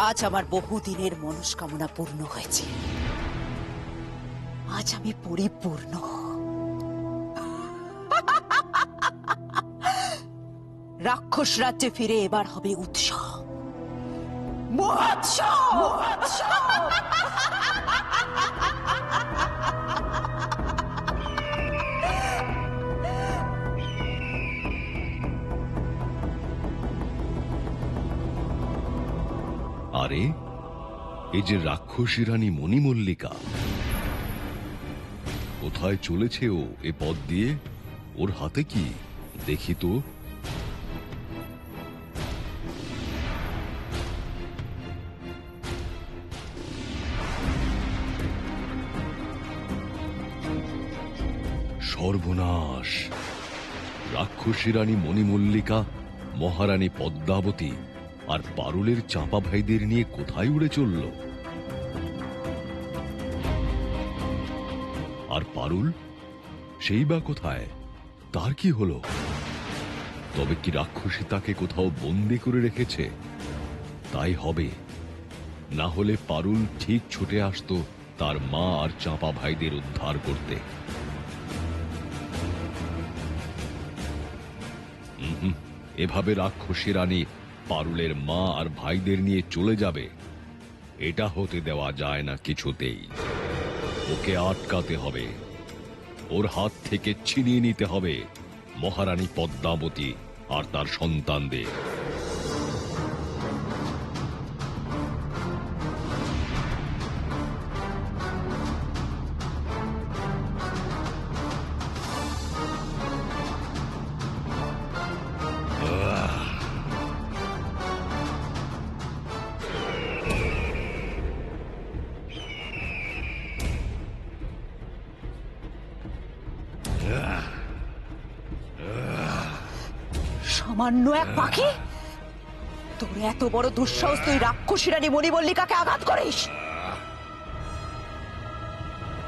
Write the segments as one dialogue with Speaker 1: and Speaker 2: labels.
Speaker 1: আজ আমার বহুদিনের মনস্কামনা পূর্ণ হয়েছে। আজ আমি পরিপূর্ণ। রাক্ষস রাজ্যে ফিরে এবার হবে উৎসব, মহোৎসব।
Speaker 2: আরে, এই যে রাক্ষসী রানী মণিমল্লিকা, কোথায় চলেছে ও এ পথ দিয়ে? ওর হাতে কি দেখি তো। সর্বনাশ! রাক্ষসী রানী মণিমল্লিকা, মহারানী পদ্মাবতী আর পারুলের চাঁপা ভাইদের নিয়ে কোথায় উড়ে চলল? আর পারুল, সেই বা কোথায়? তার কি হলো? তবে কি রাক্ষসী তাকে কোথাও বন্দি করে রেখেছে? তাই হবে, না হলে পারুল ঠিক ছুটে আসতো তার মা আর চাঁপা ভাইদের উদ্ধার করতে। এভাবে রাক্ষসী রানী পারুলের মা আর ভাইদের নিয়ে চলে যাবে, এটা হতে দেওয়া যায় না কিছুতেই। ওকে আটকাতে হবে, ওর হাত থেকে ছিনিয়ে নিতে হবে মহারানী পদ্মাবতী আর তার সন্তানদের।
Speaker 1: সামান্য এক পাখি, তোর এত বড় দুঃসাহস, তুই রাক্ষসী রানী মণিমল্লিকাকে আঘাত করিস?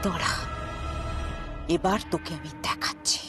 Speaker 1: তোরা, এবার তোকে আমি দেখাচ্ছি।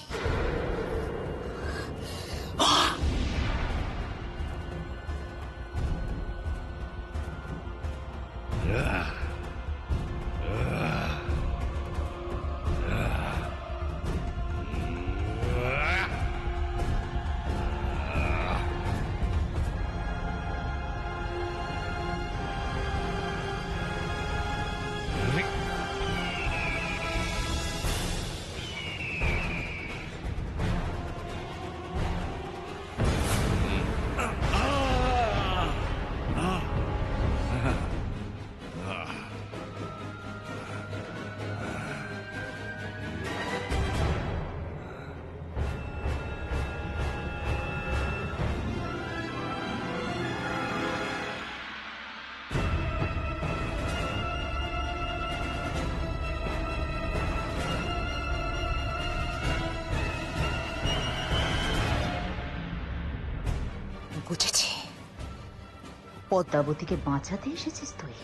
Speaker 1: বুঝেছি,
Speaker 3: পদ্মাবতীকে বাঁচাতে এসেছিস তুই?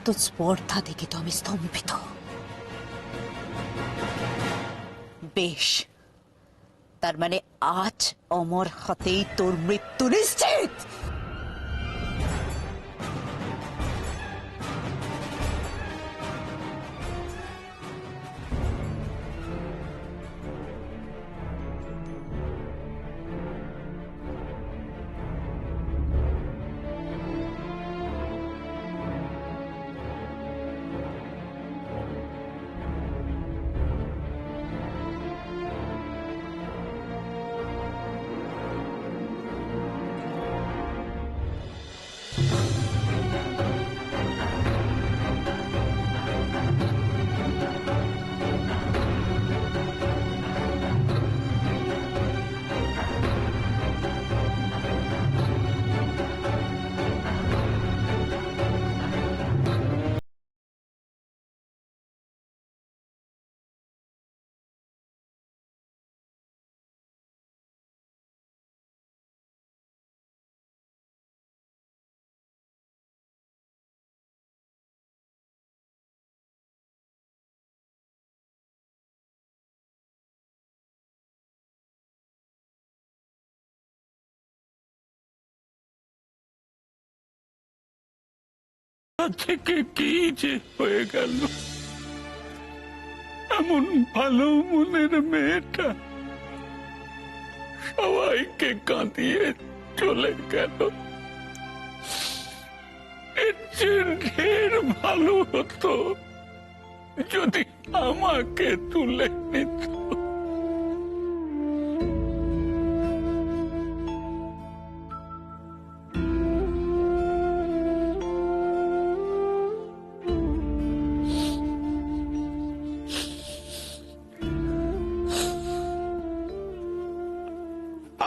Speaker 1: তোর স্পর্ধা দেখে তো আমি স্তম্ভিত। বেশ, তার মানে আজ অমর হাতেই তোর মৃত্যু নিশ্চিত।
Speaker 3: থেকে কি যে হয়ে গেল, এমন ভালো মনের মেয়েটা সবাইকে কাঁদিয়ে চলে গেল। এর চেয়ে ঢের ভালো হতো যদি আমাকে তুলে নিত।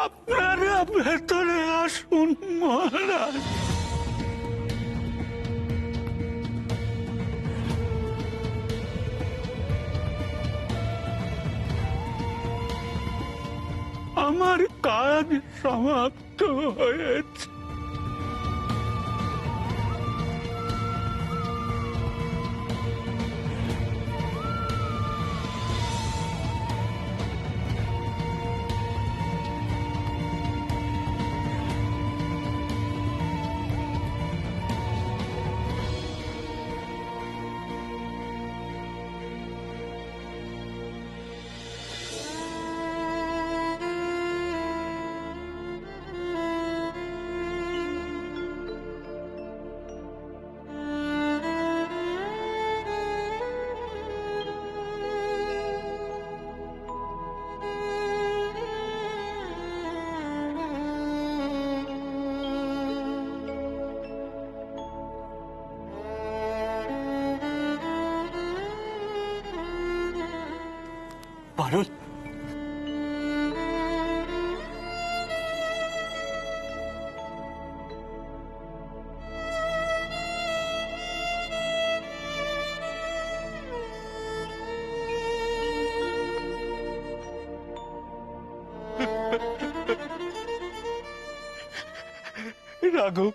Speaker 3: আপনারা ভেতরে আসুন মহারাজ। আমার কাজ সমাপ্ত হয়েছে। পারুল, রাঘব,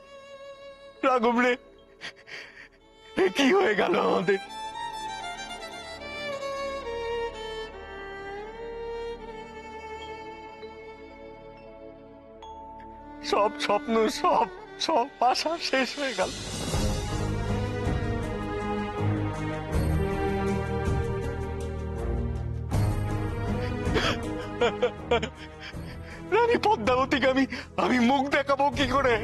Speaker 3: রাঘব রে, এ কি হয়ে গেল আমাদের? সব স্বপ্ন, সব সব আশা শেষ হয়ে গেল। রানী পদ্মাবতীকে আমি মুখ দেখাবো কি করে?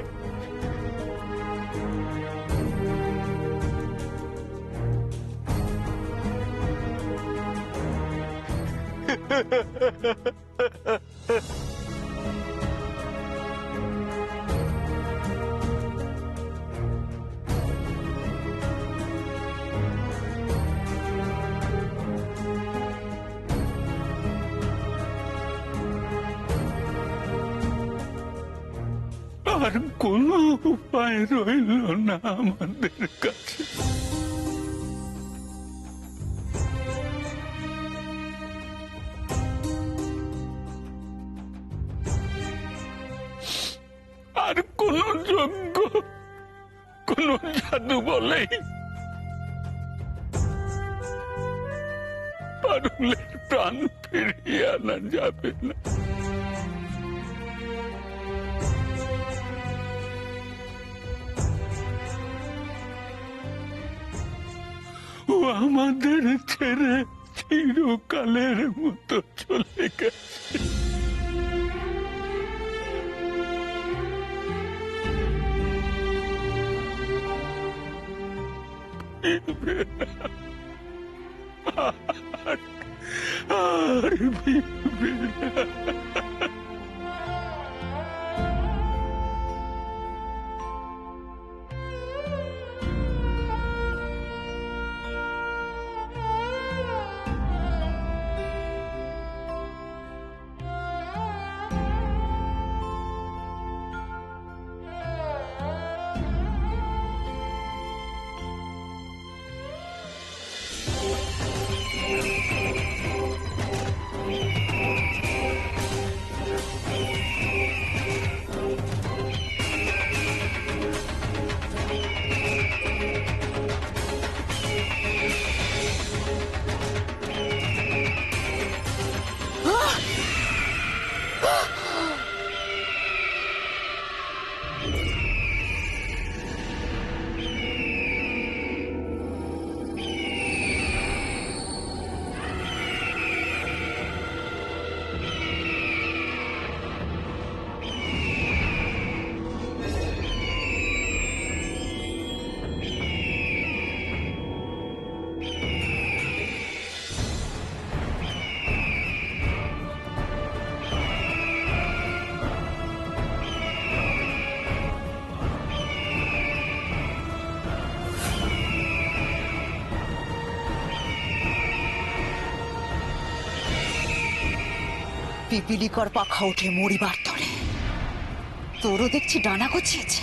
Speaker 3: আর কোনো উপায় রইল না আমাদের কাছে। আর কোন যজ্ঞ, কোন জাদু বলেই পারুলের প্রাণ ফিরিয়ে আনা যাবে না। ও আমাদের ছেড়ে চিরকালের মতো চলে গেছে। আর ফিরবে না।
Speaker 1: পিপিলিকার পাখা উঠে মরিবার তরে তোরও দেখছি ডানা গছিয়েছে।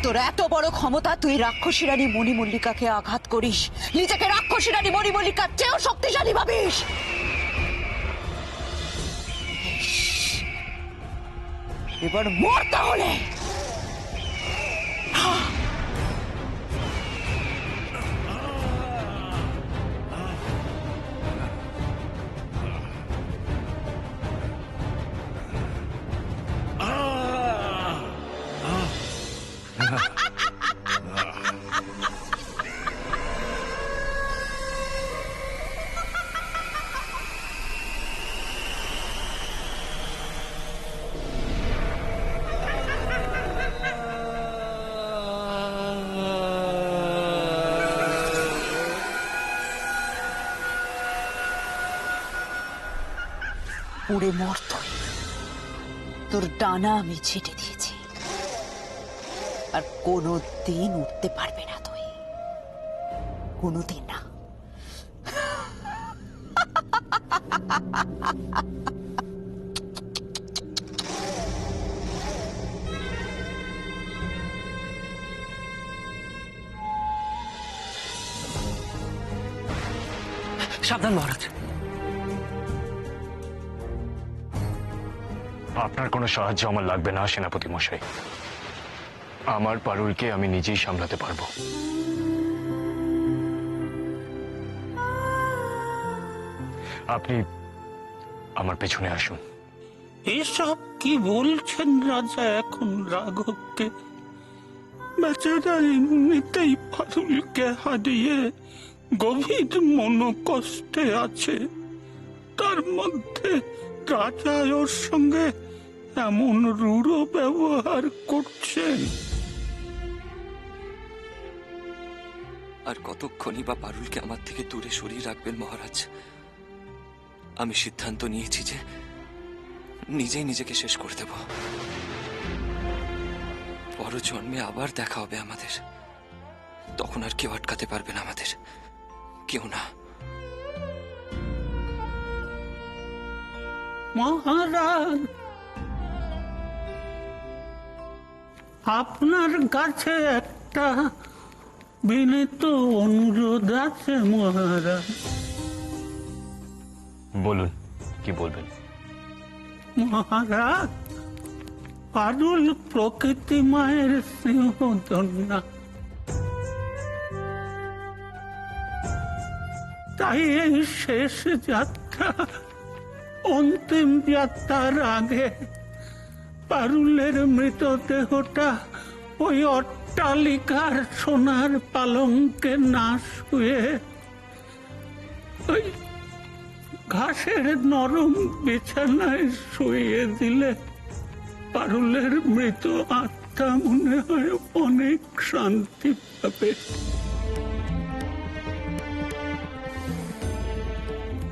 Speaker 1: তোর এত বড় ক্ষমতা, তুই রাক্ষসী রানী মণিমল্লিকাকে আঘাত করিস, নিজেকে রাক্ষসী রানী মণিমল্লিকার চেয়েও শক্তিশালী ভাবিস। এবার মর তাহলে। পুড়ে মর তুই। তোর ডানা আমি ছেটে দিয়েছি, আর কোনোদিন উঠতে পারবে না তুই, কোনোদিন না।
Speaker 4: সাবধান মহারাজ।
Speaker 3: আপনার কোনো সাহায্য আমার লাগবে না সেনাপতি মশাই। আমার পারুলকে আমি নিজেই সামলাতে পারবো। আপনি আমার পেছনে আসুন।
Speaker 4: এসব কি বলছেন রাজা এখন রাঘবকে? বেচারা এমনিতেই পারুলকে হারিয়ে গভীর মনোকষ্টে আছে, তার মধ্যে রাজা ওর সঙ্গে এমন রূঢ় ব্যবহার করছেন।
Speaker 5: আর কতক্ষণই বা পারুলকে আমার থেকে দূরে সরিয়ে রাখবেন মহারাজ? আমি সিদ্ধান্ত নিয়েছি যে নিজেই নিজেকে শেষ করে দেব। পর জন্মে আবার দেখা হবে আমাদের, তখন আর কেউ আটকাতে পারবে না আমাদের, কেউ না।
Speaker 4: মহারাজ, আপনার কাছে একটা বিনীত অনুরোধ আছে মহারাজ।
Speaker 3: বলুন, কি বলবেন?
Speaker 4: মহারাজ, পারুল প্রকৃতি মায়ের সিংহকন্যা, তাই এই শেষ যাত্রা, অন্তিম যাত্রার আগে পারুলের মৃতদেহটা ওই অট্টালিকার সোনার পালঙ্কে না শুয়ে ওই ঘাসের নরম বিছানায় শুয়ে দিলে পারুলের মৃত আত্মা মনে হয় অনেক শান্তি পাবে।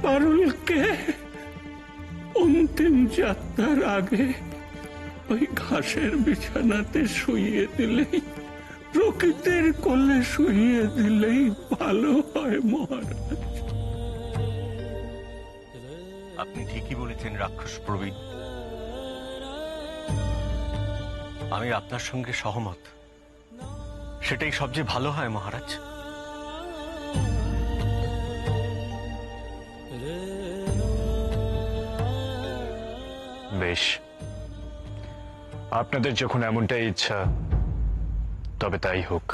Speaker 4: পারুলকে অন্তিম যাত্রার আগে ওই ঘাসের বিছানাতে শুইয়ে দিলেই, প্রকৃতির কোলে শুইয়ে দিলেই ভালো হয় মহারাজ।
Speaker 3: আপনি ঠিকই বলেছেন রাক্ষস প্রবীণ। আমি আপনার সঙ্গে সহমত, সেটাই সবচেয়ে ভালো হয় মহারাজ। বেশ, আপনাদের যখন এমনটাই ইচ্ছা তবে তাই হোক।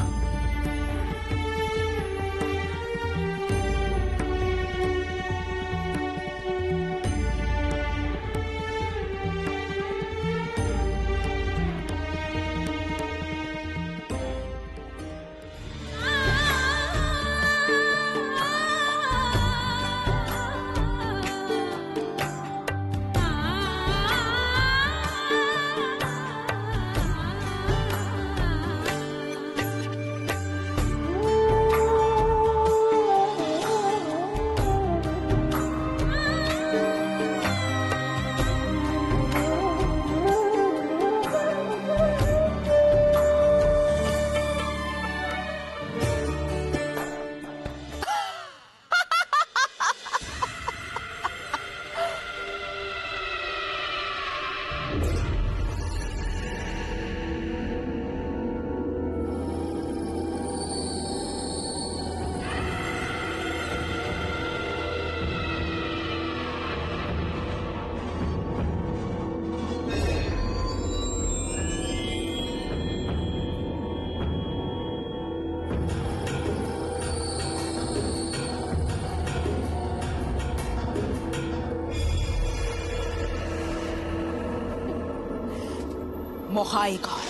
Speaker 1: মহাইগল।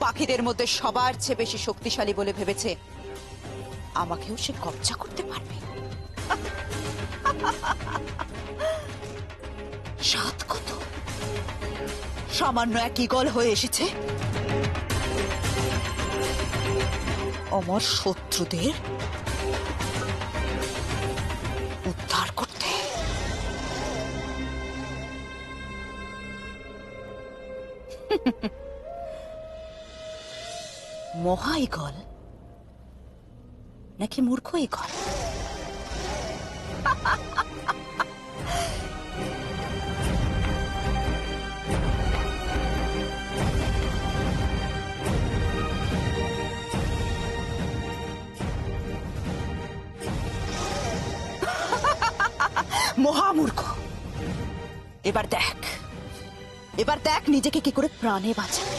Speaker 1: পাখিদের মধ্যে সবার চেয়ে বেশি শক্তিশালী বলে ভেবেছে আমাকেও সে কবজা করতে পারবে। সাত কত সামান্য এক ঈগল হয়ে এসেছে আমার শত্রুদের উদ্ধার করতে। মহা ঈগল নাকি মূর্খ ঈগল? মহামূর্খ। এবার দেখ নিজেকে কি করে প্রাণে বাঁচাবে।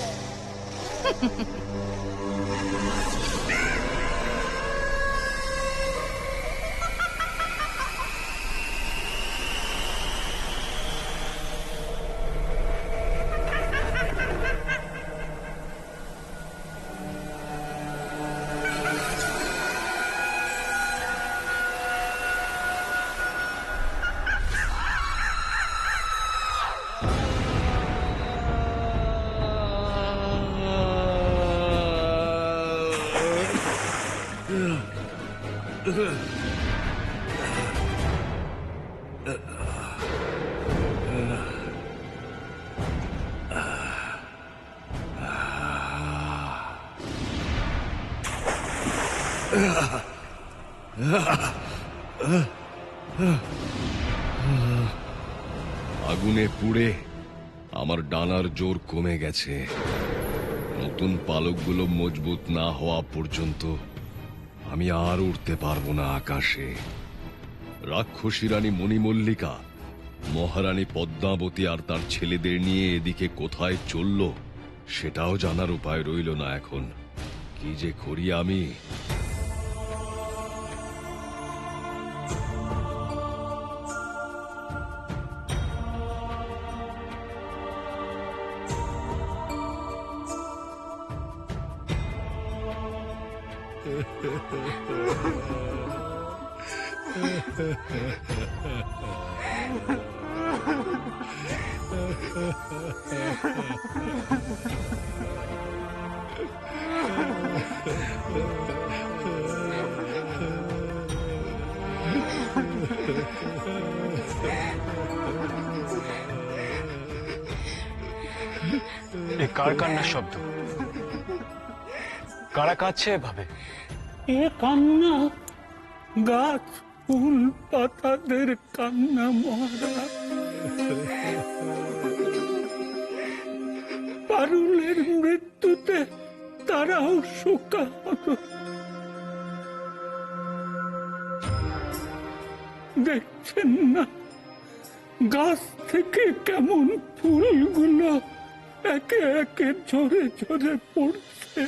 Speaker 2: আগুনে পুড়ে আমার ডানার জোর কমে গেছে। নতুন পালকগুলো মজবুত না হওয়া পর্যন্ত আমি আর উঠতে পারবো না আকাশে। রাক্ষসী রানী মণিমল্লিকা, মহারানী পদ্মাবতী আর তার ছেলেদের নিয়ে এদিকে কোথায় চলল সেটাও জানার উপায় রইল না এখন। কি যে করি আমি।
Speaker 3: এ কার কান্নার শব্দ? কারা কাঁদছে এভাবে?
Speaker 4: এ কান্না গাছ ফুল পাতাদের কান্না মহারাজ। পারুলের মৃত্যুতে তারাও শোকাহত। দেখছেন না গাছ থেকে কেমন ফুলগুলো একে একে ঝরে ঝরে পড়ছে।